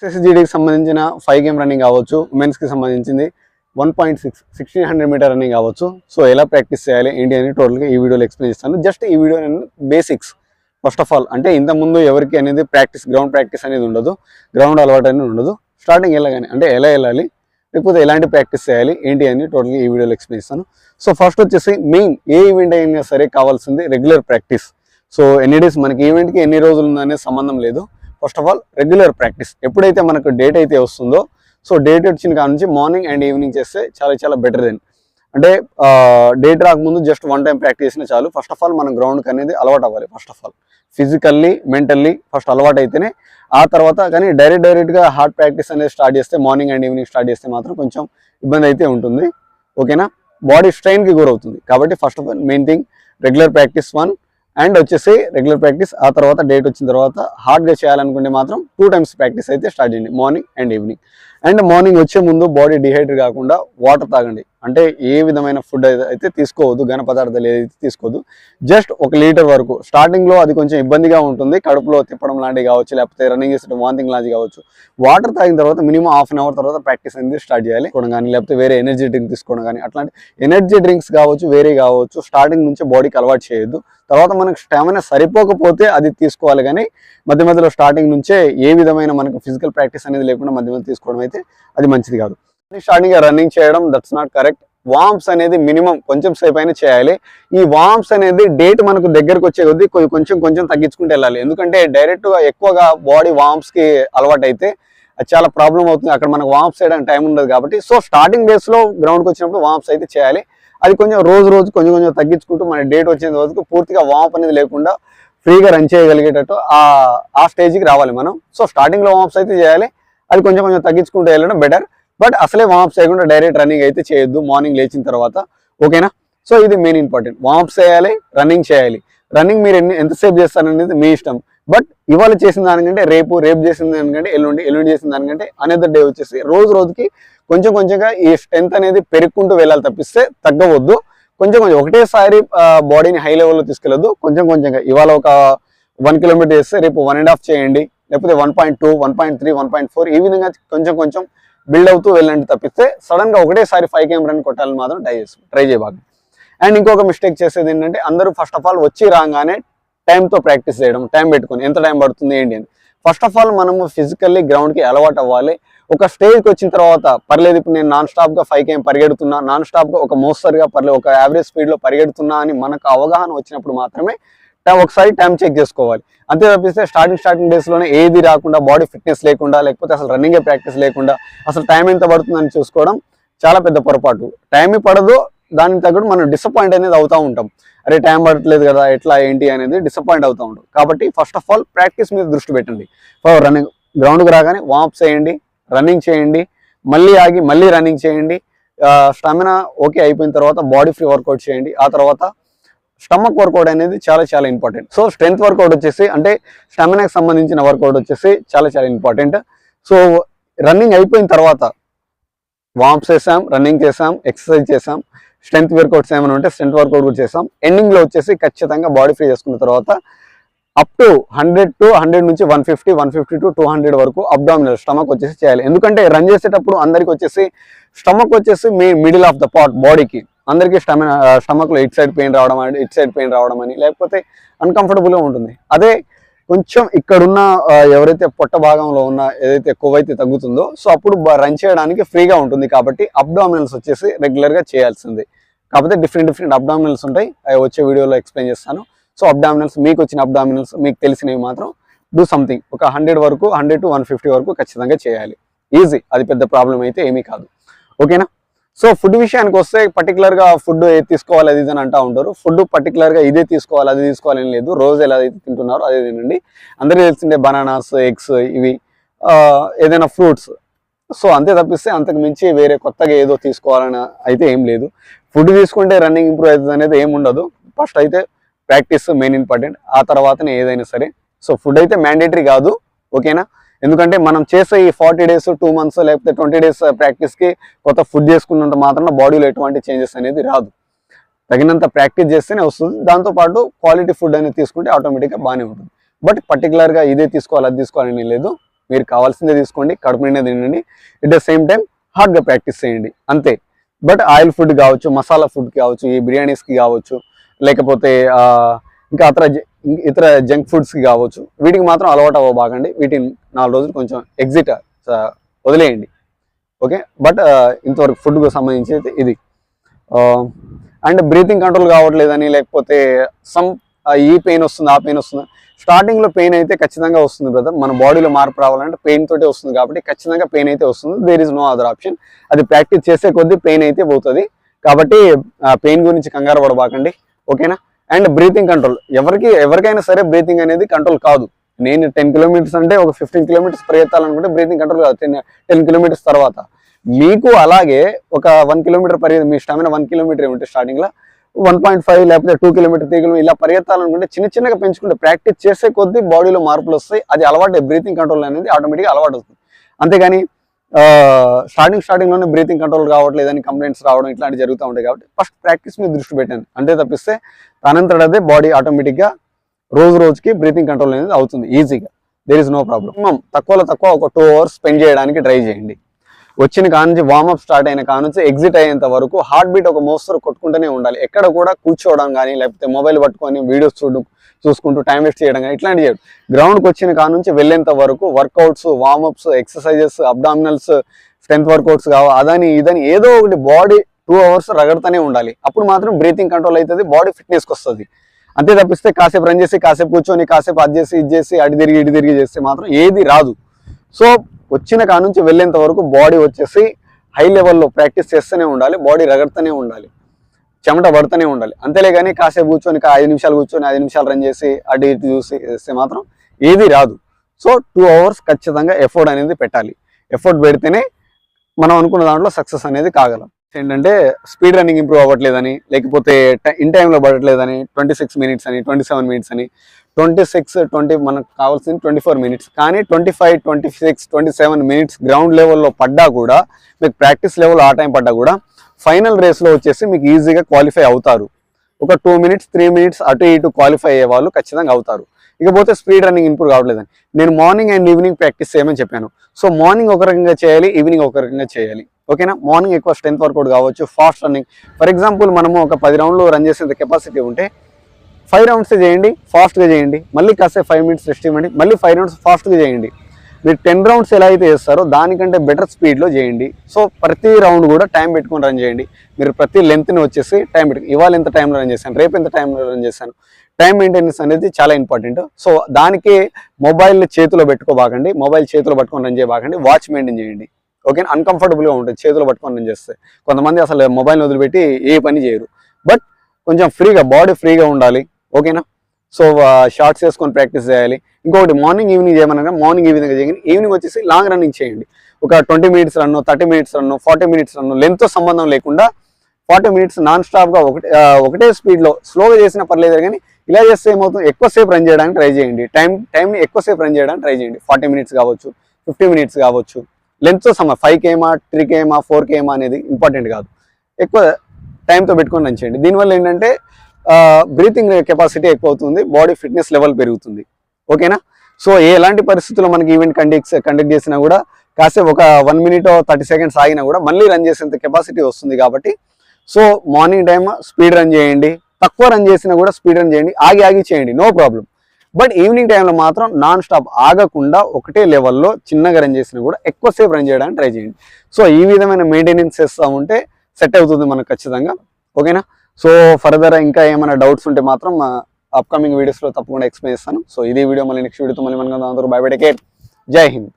ఎస్ఎస్జిడికి సంబంధించిన 5 game running కావచ్చు, ఉమెన్స్కి సంబంధించింది 1.6 1600 మీటర్ రన్నింగ్ కావచ్చు. సో ఎలా ప్రాక్టీస్ చేయాలి ఏంటి అని టోటల్గా ఈ వీడియోలో ఎక్స్ప్లెయిన్ చేస్తాను. జస్ట్ ఈ వీడియో నేను బేసిక్స్ ఫస్ట్ ఆఫ్ ఆల్, అంటే ఇంతకుముందు ఎవరికి అనేది గ్రౌండ్ ప్రాక్టీస్ అనేది ఉండదు, గ్రౌండ్ అలవాటు అనేది ఉండదు. స్టార్టింగ్ వెళ్ళగానే అంటే ఎలా వెళ్ళాలి, లేకపోతే ఎలాంటి ప్రాక్టీస్ చేయాలి ఏంటి అని టోటల్గా ఈ వీడియోలో ఎక్స్ప్లెయిన్ చేస్తాను. సో ఫస్ట్ వచ్చేసి మెయిన్ ఏ ఈవెంట్ అయినా సరే కావాల్సింది రెగ్యులర్ ప్రాక్టీస్. సో ఎన్ని డేస్ మనకి ఈవెంట్కి ఎన్ని రోజులు ఉందనే సంబంధం లేదు. First of all regular practice ఎప్పుడైతే మనకు డేట్ అయితే వస్తుందో, సో డేట్ వచ్చిన కాడ నుంచి మార్నింగ్ అండ్ ఈవినింగ్ చేస్తే చాలా చాలా బెటర్ దెన్. అంటే డేట్ రాకముందు జస్ట్ 1 టైం ప్రాక్టీస్ చేసినా చాలు. ఫస్ట్ ఆఫ్ ఆల్ మనం గ్రౌండ్కి అనేది అలవాటు అవ్వాలి. First of all physically mentally first అలవాటు అయితేనే ఆ తర్వాత కానీ డైరెక్ట్గా హార్డ్ ప్రాక్టీస్ అనేది స్టార్ట్ చేస్తే, మార్నింగ్ అండ్ ఈవినింగ్ స్టార్ట్ చేస్తే మాత్రం కొంచెం ఇబ్బంది అయితే ఉంటుంది. ఓకేనా, బాడీ స్ట్రెయిన్కి గురవుతుంది. కాబట్టి first of all main thing regular practice 1, and వచ్చేసి రెగ్యులర్ ప్రాక్టీస్. ఆ తర్వాత డేట్ వచ్చిన తర్వాత హార్డ్గా చేయాలనుకుంటే మాత్రం 2 టైమ్స్ ప్రాక్టీస్ అయితే స్టార్ట్ చేయండి, morning and evening. And morning వచ్చే ముందు బాడీ డిహైడ్రేట్ కాకుండా వాటర్ తాగండి. అంటే ఏ విధమైన ఫుడ్ అయితే తీసుకోవద్దు, ఘన పదార్థాలు ఏదైతే తీసుకోవద్దు. జస్ట్ 1 లీటర్ వరకు. స్టార్టింగ్లో అది కొంచెం ఇబ్బందిగా ఉంటుంది, కడుపులో తిప్పడం లాంటివి కావచ్చు, లేకపోతే రన్నింగ్ చేసే వాంతింగ్ లాంటివి కావచ్చు. వాటర్ తాగిన తర్వాత మినిమం ½ అన్ అవర్ తర్వాత ప్రాక్టీస్ అనేది స్టార్ట్ చేయాలి. తీసుకోవడం కానీ, లేకపోతే వేరే ఎనర్జీ డ్రింక్ తీసుకోవడం కానీ, అట్లాంటి ఎనర్జీ డ్రింక్స్ కావచ్చు, వేరే కావచ్చు, స్టార్టింగ్ నుంచి బాడీకి అలవాటు చేయొద్దు. తర్వాత మనకు స్టామినా సరిపోకపోతే అది తీసుకోవాలి, కానీ మధ్య మధ్యలో స్టార్టింగ్ నుంచే ఏ విధమైన మనకు ఫిజికల్ ప్రాక్టీస్ అనేది లేకుండా మధ్య మధ్య తీసుకోవడం అయితే అది మంచిది కాదు. స్టార్టింగ్ రన్నింగ్ చేయడం దట్స్ నాట్ కరెక్ట్. వార్మ్స్ అనేది మినిమం కొంచెం సేపు అయినా చేయాలి. ఈ వార్మ్స్ అనేది డేట్ మనకు దగ్గరకు వచ్చే కొద్దీ కొంచెం కొంచెం తగ్గించుకుంటూ వెళ్ళాలి. ఎందుకంటే డైరెక్ట్గా ఎక్కువగా బాడీ వార్మ్స్కి అలవాటు అయితే అది చాలా ప్రాబ్లం అవుతుంది. అక్కడ మనకు వార్మ్స్ చేయడానికి టైం ఉండదు. కాబట్టి సో స్టార్టింగ్ డేస్లో గ్రౌండ్కి వచ్చినప్పుడు వార్మ్స్ అయితే చేయాలి. అది కొంచెం రోజు కొంచెం కొంచెం తగ్గించుకుంటూ మన డేట్ వచ్చే వరకు పూర్తిగా వార్మ్ అనేది లేకుండా ఫ్రీగా రన్ చేయగలిగేటట్టు ఆ స్టేజ్కి రావాలి మనం. సో స్టార్టింగ్లో వార్మ్స్ అయితే చేయాలి, అది కొంచెం కొంచెం తగ్గించుకుంటూ వెళ్ళడం బెటర్. బట్ అసలే వార్మ్స్ చేయకుండా డైరెక్ట్ రన్నింగ్ అయితే చేయొద్దు మార్నింగ్ లేచిన తర్వాత. ఓకేనా, సో ఇది మెయిన్ ఇంపార్టెంట్. వార్మ్స్ చేయాలి, రన్నింగ్ చేయాలి. రన్నింగ్ మీరు ఎంతసేపు చేస్తారనేది మీ ఇష్టం. బట్ ఇవాళ చేసిన దానికంటే రేపు చేసిన దానికంటే ఎల్లుండి చేసిన దానికంటే అనదర్ డే వచ్చేసి రోజుకి కొంచెం కొంచెంగా ఈ స్ట్రెంత్ అనేది పెరుగుకుంటూ వెళ్ళాలి తప్పిస్తే తగ్గవద్దు. కొంచెం ఒకటేసారి బాడీని హై లెవెల్లో తీసుకెళ్ళొద్దు. కొంచెం కొంచెంగా ఇవాళ ఒక 1 కిలోమీటర్ చేస్తే రేపు 1.5 చేయండి, లేకపోతే 1.2, 1.3, 1.4 ఈ విధంగా కొంచెం కొంచెం బిల్డ్ అవుతూ వెళ్ళండి తప్పిస్తే సడన్గా ఒకటేసారి 5 గేమ్ రన్ కొట్టాలని మాత్రం ట్రై చేయబాకండి. అండ్ ఇంకొక మిస్టేక్ చేసేది ఏంటంటే అందరూ ఫస్ట్ ఆఫ్ ఆల్ వచ్చి రాగానే టైంతో ప్రాక్టీస్ చేయడం, టైం పెట్టుకొని ఎంత టైం పడుతుంది ఏంటి అని. ఫస్ట్ ఆఫ్ ఆల్ మనము ఫిజికల్లీ గ్రౌండ్కి అలవాటు అవ్వాలి. ఒక స్టేజ్కి వచ్చిన తర్వాత పర్లేదు, ఇప్పుడు నేను నాన్ స్టాప్గా 5 గేమ్ పరిగెడుతున్నా, నాన్ స్టాప్గా ఒక మోస్తరుగా పర్లేదు ఒక యావరేజ్ స్పీడ్లో పరిగెడుతున్నా అని మనకు అవగాహన వచ్చినప్పుడు మాత్రమే ఒకసారి టైం చెక్ చేసుకోవాలి. అంతే తప్పిస్తే స్టార్టింగ్ డేస్లోనే ఏది రాకుండా, బాడీ ఫిట్నెస్ లేకుండా, లేకపోతే అసలు రన్నింగే ప్రాక్టీస్ లేకుండా అసలు టైం ఎంత పడుతుందని చూసుకోవడం చాలా పెద్ద పొరపాటు. టైం పడదు, దానికి తగ్గట్టు మనం డిసప్పాయింట్ అనేది అవుతూ ఉంటాం. అరే టైం పడట్లేదు కదా, ఎట్లా ఏంటి అనేది డిసప్పాయింట్ అవుతూ ఉంటాం. కాబట్టి ఫస్ట్ ఆఫ్ ఆల్ ప్రాక్టీస్ మీద దృష్టి పెట్టండి. రన్నింగ్ గ్రౌండ్కి రాగానే వార్మ్స్ చేయండి, రన్నింగ్ చేయండి, మళ్ళీ ఆగి మళ్ళీ రన్నింగ్ చేయండి. స్టామినా ఓకే అయిపోయిన తర్వాత బాడీ ఫ్రీ వర్కౌట్ చేయండి. ఆ తర్వాత స్టమక్ వర్కౌట్ అనేది చాలా చాలా ఇంపార్టెంట్. సో స్ట్రెంత్ వర్కౌట్ వచ్చేసి అంటే స్టామినాకి సంబంధించిన వర్కౌట్ వచ్చేసి చాలా చాలా ఇంపార్టెంట్. సో రన్నింగ్ అయిపోయిన తర్వాత వార్మ్స్ చేసాం, రన్నింగ్ చేసాం, ఎక్సర్సైజ్ చేసాం, స్ట్రెంత్ వర్కౌట్స్ ఏమైనా ఉంటే స్ట్రెంత్ వర్కౌట్ కూడా చేసాం. ఎండింగ్లో వచ్చేసి ఖచ్చితంగా బాడీ ఫ్రీ చేసుకున్న తర్వాత అప్ టు 100 నుంచి 150 to 200 వరకు అబ్డామినల్ స్టమక్ వచ్చేసి చేయాలి. ఎందుకంటే రన్ చేసేటప్పుడు అందరికి వచ్చేసి స్టమక్ వచ్చేసి మిడిల్ ఆఫ్ ద పార్ట్ బాడీకి అందరికీ స్టమక్లో ఇట్ సైడ్ పెయిన్ రావడం అని లేకపోతే అన్కంఫర్టబుల్గా ఉంటుంది. అదే కొంచెం ఇక్కడున్న ఎవరైతే పొట్ట భాగంలో ఉన్న ఏదైతే కొవ్వైతే తగ్గుతుందో సో అప్పుడు రన్ చేయడానికి ఫ్రీగా ఉంటుంది. కాబట్టి అబ్డామినల్స్ వచ్చేసి రెగ్యులర్గా చేయాల్సింది. కాకపోతే డిఫరెంట్ అబ్డామినల్స్ ఉంటాయి, అవి వచ్చే వీడియోలో ఎక్స్ప్లెయిన్ చేస్తాను. సో అబ్డామినల్స్ మీకు వచ్చిన అబ్డామినల్స్ మీకు తెలిసినవి మాత్రం డూ సంథింగ్ ఒక 100 to 150 వరకు ఖచ్చితంగా చేయాలి. ఈజీ, అది పెద్ద ప్రాబ్లం అయితే ఏమీ కాదు. ఓకేనా, సో ఫుడ్ విషయానికి వస్తే పర్టికులర్గా ఫుడ్ ఏది తీసుకోవాలి అది అని అంటూ ఉంటారు. ఫుడ్ పర్టికులర్గా ఇదే తీసుకోవాలి అది తీసుకోవాలని లేదు. రోజు ఎలా అయితే తింటున్నారో అదే తినండి. అందరికీ తెలిసిందే బనానాస్, ఎగ్స్, ఇవి ఏదైనా ఫ్రూట్స్. సో అంతే తప్పిస్తే అంతకు మించి వేరే కొత్తగా ఏదో తీసుకోవాలని అయితే ఏం లేదు. ఫుడ్ తీసుకుంటే రన్నింగ్ ఇంప్రూవ్ అవుతుంది అనేది ఏమి ఉండదు. ఫస్ట్ అయితే ప్రాక్టీస్ మెయిన్ ఇంపార్టెంట్, ఆ తర్వాతనే ఏదైనా సరే. సో ఫుడ్ అయితే మ్యాండేటరీ కాదు. ఓకేనా, ఎందుకంటే మనం చేసే ఈ 40 days 2 months లేకపోతే 20 days ప్రాక్టీస్కి కొత్త ఫుడ్ చేసుకున్నంత మాత్రం బాడీలో ఎటువంటి చేంజెస్ అనేది రాదు. తగినంత ప్రాక్టీస్ చేస్తేనే వస్తుంది. దాంతోపాటు క్వాలిటీ ఫుడ్ అనేది తీసుకుంటే ఆటోమేటిక్గా బాగానే ఉంటుంది. బట్ పర్టికులర్గా ఇదే తీసుకోవాలి అది తీసుకోవాలని లేదు. మీరు కావాల్సిందే తీసుకోండి, కడుపు నిండా తినండి, ఎట్ ద సేమ్ టైం హార్డ్గా ప్రాక్టీస్ చేయండి అంతే. బట్ ఆయిల్ ఫుడ్ కావచ్చు, మసాలా ఫుడ్ కావచ్చు, ఈ బిర్యానీస్కి కావచ్చు, లేకపోతే ఇంకా ఇతర జంక్ ఫుడ్స్కి కావచ్చు, వీటికి మాత్రం అలవాటు అవ్వబాగండి. వీటిని 4 రోజులు కొంచెం ఎగ్జిట్ వదిలేయండి. ఓకే, బట్ ఇంతవరకు ఫుడ్కు సంబంధించి అయితే ఇది. అండ్ బ్రీతింగ్ కంట్రోల్ కావట్లేదని, లేకపోతే సమ్ ఈ పెయిన్ వస్తుంది, ఆ పెయిన్ వస్తుంది. స్టార్టింగ్లో పెయిన్ అయితే ఖచ్చితంగా వస్తుంది బ్రదర్. మన బాడీలో మార్పు రావాలంటే పెయిన్ తోటే వస్తుంది కాబట్టి ఖచ్చితంగా పెయిన్ అయితే వస్తుంది. There is no other option. అది ప్రాక్టీస్ చేసే కొద్దీ పెయిన్ అయితే పోతుంది. కాబట్టి పెయిన్ గురించి కంగారు పడబాకండి. ఓకేనా. అండ్ బ్రీతింగ్ కంట్రోల్, ఎవరికైనా సరే బ్రీతింగ్ అనేది కంట్రోల్ కాదు. నేను 10 కిలోమీటర్స్ అంటే ఒక 15 కిలోమీటర్స్ పరిగెత్తాలనుకుంటే బ్రీతింగ్ కంట్రోల్ కాదు 10 కిలోమీటర్స్ తర్వాత. మీకు అలాగే ఒక 1 కిలోమీటర్ మీ స్టామినా 1 కిలోమీటర్ ఉంటే స్టార్టింగ్లో 1.5 లేకపోతే 2 కిలోమీటర్ 3 కిలోమీటర్ ఇలా పరిగెత్తాలనుకుంటే చిన్నగా పెంచుకుంటే ప్రాక్టీస్ చేసే కొద్దీ బాడీలో మార్పులు వస్తాయి. అది అలవాటు, బ్రీతింగ్ కంట్రోల్ అనేది ఆటోమేటిక్గా అలవాటు వస్తుంది. అంతేగాని స్టార్టింగ్లోనే బ్రీతింగ్ కంట్రోల్ కావట్లేదని కంప్లైంట్స్ రావడం ఇట్లాంటివి జరుగుతూ ఉంటాయి. కాబట్టి ఫస్ట్ ప్రాక్టీస్ మీద దృష్టి పెట్టండి అంతే తప్పిస్తే తనంతటదే బాడీ ఆటోమేటిక్గా రోజుకి బ్రీతింగ్ కంట్రోల్ అనేది అవుతుంది ఈజీగా. There is no problem. తక్కువలో తక్కువ ఒక 2 అవర్స్ స్పెండ్ చేయడానికి ట్రై చేయండి. వచ్చిన కానుంచి వార్మప్ స్టార్ట్ అయిన కానుంచి ఎగ్జిట్ అయ్యేంత వరకు హార్ట్ బీట్ ఒక మోస్తరు కొట్టుకుంటూనే ఉండాలి. ఎక్కడ కూడా కూర్చోవడం కానీ, లేకపోతే మొబైల్ పట్టుకొని వీడియోస్ చూసుకుంటూ టైం వేస్ట్ చేయడం కానీ ఇట్లాంటివి చేయడం. గ్రౌండ్కి వచ్చిన కానుంచి వెళ్ళేంత వరకు workouts, warm-ups, exercises, abdominals, strength workouts ఇదని ఏదో ఒకటి బాడీ 2 అవర్స్ రగడుతూనే ఉండాలి. అప్పుడు మాత్రం బ్రీతింగ్ కంట్రోల్ అవుతుంది, బాడీ ఫిట్నెస్కి వస్తుంది. అంతే తప్పిస్తే కాసేపు రన్ చేసి, కాసేపు కూర్చొని, కాసేపు అది చేసి ఇది చేసి అటు తిరిగి చేస్తే మాత్రం ఏది రాదు. సో వచ్చిన కానుంచి వెళ్ళేంత వరకు బాడీ వచ్చేసి హై లెవెల్లో ప్రాక్టీస్ చేస్తూనే ఉండాలి, బాడీ రగడుతూనే ఉండాలి, చెమట పడుతూనే ఉండాలి. అంతేలే కానీ కాసేపు కూర్చొని 5 నిమిషాలు కూర్చొని 5 నిమిషాలు రన్ చేసి అటు ఇటు చూసి చేస్తే మాత్రం ఏది రాదు. సో 2 అవర్స్ ఖచ్చితంగా ఎఫర్ట్ అనేది పెట్టాలి. ఎఫర్ట్ పెడితేనే మనం అనుకున్న దాంట్లో సక్సెస్ అనేది కాగలం. ఏంటంటే స్పీడ్ రన్నింగ్ ఇంప్రూవ్ అవ్వట్లేదని, లేకపోతే ఇన్ టైంలో పడట్లేదని 26 మినిట్స్ అని, 27 మినిట్స్ అని, 20 మనకు కావాల్సింది 24 మినిట్స్. కానీ 25, 26, 27 మినిట్స్ గ్రౌండ్ లెవెల్లో పడ్డా కూడా, మీకు ప్రాక్టీస్ లెవెల్ ఆ టైం పడ్డా కూడా ఫైనల్ రేస్లో వచ్చేసి మీకు ఈజీగా క్వాలిఫై అవుతారు. ఒక 2 మినిట్స్ 3 మినిట్స్ అటు ఇటు క్వాలిఫై అయ్యే వాళ్ళు ఖచ్చితంగా అవుతారు. ఇకపోతే స్పీడ్ రన్నింగ్ ఇంప్రూవ్ కావట్లేదని, నేను మార్నింగ్ అండ్ ఈవినింగ్ ప్రాక్టీస్ చేయమని చెప్పాను. సో మార్నింగ్ ఒక రకంగా చేయాలి, ఈవినింగ్ ఒక రకంగా చేయాలి. ఓకేనా. మార్నింగ్ ఎక్కువ స్ట్రెంత్ వర్కౌట్ కావచ్చు, ఫాస్ట్ రన్నింగ్. ఫర్ ఎగ్జాంపుల్ మనము ఒక 10 రౌండ్లు రన్ చేసేంత కెపాసిటీ ఉంటే 5 రౌండ్స్ చేయండి, ఫాస్ట్గా చేయండి. మళ్ళీ కాసేపు 5 మినిట్స్ రెస్ట్ ఇవ్వండి, మళ్ళీ 5 రౌండ్స్ ఫాస్ట్గా చేయండి. మీరు 10 రౌండ్స్ ఎలా అయితే చేస్తారో దానికంటే బెటర్ స్పీడ్లో చేయండి. సో ప్రతి రౌండ్ కూడా టైం పెట్టుకొని రన్ చేయండి. మీరు ప్రతి లెంత్ని వచ్చేసి టైం పెట్టుకుని, ఇవాళ ఎంత టైంలో రన్ చేశాను, రేపు ఎంత టైంలో రన్ చేశాను. టైం మెయింటెనెన్స్ అనేది చాలా ఇంపార్టెంట్. సో దానికి మొబైల్ చేతిలో పెట్టుకోబాకండి, మొబైల్ చేతిలో పట్టుకొని రన్ చేయబాకండి, వాచ్ మెయింటైన్ చేయండి. ఓకే. అన్కంఫర్టబుల్గా ఉంటుంది చేతిలో పట్టుకొని రన్ చేస్తే. కొంతమంది అసలు మొబైల్ వదిలిపెట్టి ఏ పని చేయరు. బట్ కొంచెం ఫ్రీగా, బాడీ ఫ్రీగా ఉండాలి. ఓకేనా. సో షార్ట్స్ వేసుకొని ప్రాక్టీస్ చేయాలి. ఇంకొకటి మార్నింగ్ ఈవినింగ్ చేయమనగా మార్నింగ్ ఈ విధంగా చేయండి. ఈవినింగ్ వచ్చేసి లాంగ్ రన్నింగ్ చేయండి. ఒక 20 minutes run, 30 minutes run, 40 minutes run, లెంత్తో సంబంధం లేకుండా 40 మినిట్స్ నాన్ స్టాప్గా ఒకటే స్పీడ్లో స్లోగా చేసినా పర్లేదు. కానీ ఇలా చేస్తే ఏమవుతుంది, ఎక్కువసేపు రన్ చేయడానికి ట్రై చేయండి. టైంని ఎక్కువసేపు రన్ చేయడానికి ట్రై చేయండి. 40 మినిట్స్ కావచ్చు, 50 మినిట్స్ కావచ్చు. లెంత్తో 5 km, 3 km, 4 km అనేది ఇంపార్టెంట్ కాదు. ఎక్కువ టైంతో పెట్టుకొని రన్ చేయండి. దీనివల్ల ఏంటంటే బ్రీతింగ్ కెపాసిటీ ఎక్కువ అవుతుంది, బాడీ ఫిట్నెస్ లెవెల్ పెరుగుతుంది. ఓకేనా. సో ఎలాంటి పరిస్థితుల్లో మనకి ఈవెంట్ కండక్ట్ చేసినా కూడా కాసేపు ఒక 1 మినిట్ 30 సెకండ్స్ ఆగినా కూడా మళ్ళీ రన్ చేసేంత కెపాసిటీ వస్తుంది. కాబట్టి so morning time speed run చేయండి, తక్కువ రన్ చేసినా కూడా స్పీడ్ రన్ చేయండి, ఆగి చేయండి, నో ప్రాబ్లం. బట్ ఈవినింగ్ టైంలో మాత్రం నాన్ స్టాప్ ఆగకుండా ఒకటే లెవెల్లో చిన్నగా రన్ చేసినా కూడా ఎక్కువసేపు రన్ చేయడానికి ట్రై చేయండి. సో ఈ విధమైన మెయింటెనెన్స్ చేస్తూ ఉంటే సెట్ అవుతుంది మనకు ఖచ్చితంగా. ఓకేనా. సో ఫర్దర్ ఇంకా ఏమైనా డౌట్స్ ఉంటే మాత్రం అప్కమింగ్ వీడియోస్లో తప్పకుండా ఎక్స్ప్లెయిన్ చేస్తాను. సో ఇదే వీడియో, మళ్ళీ నెక్స్ట్ వీడియోతో మళ్ళీ మనకు అందరూ బై బై, టేక్ కేర్, జై హింద్.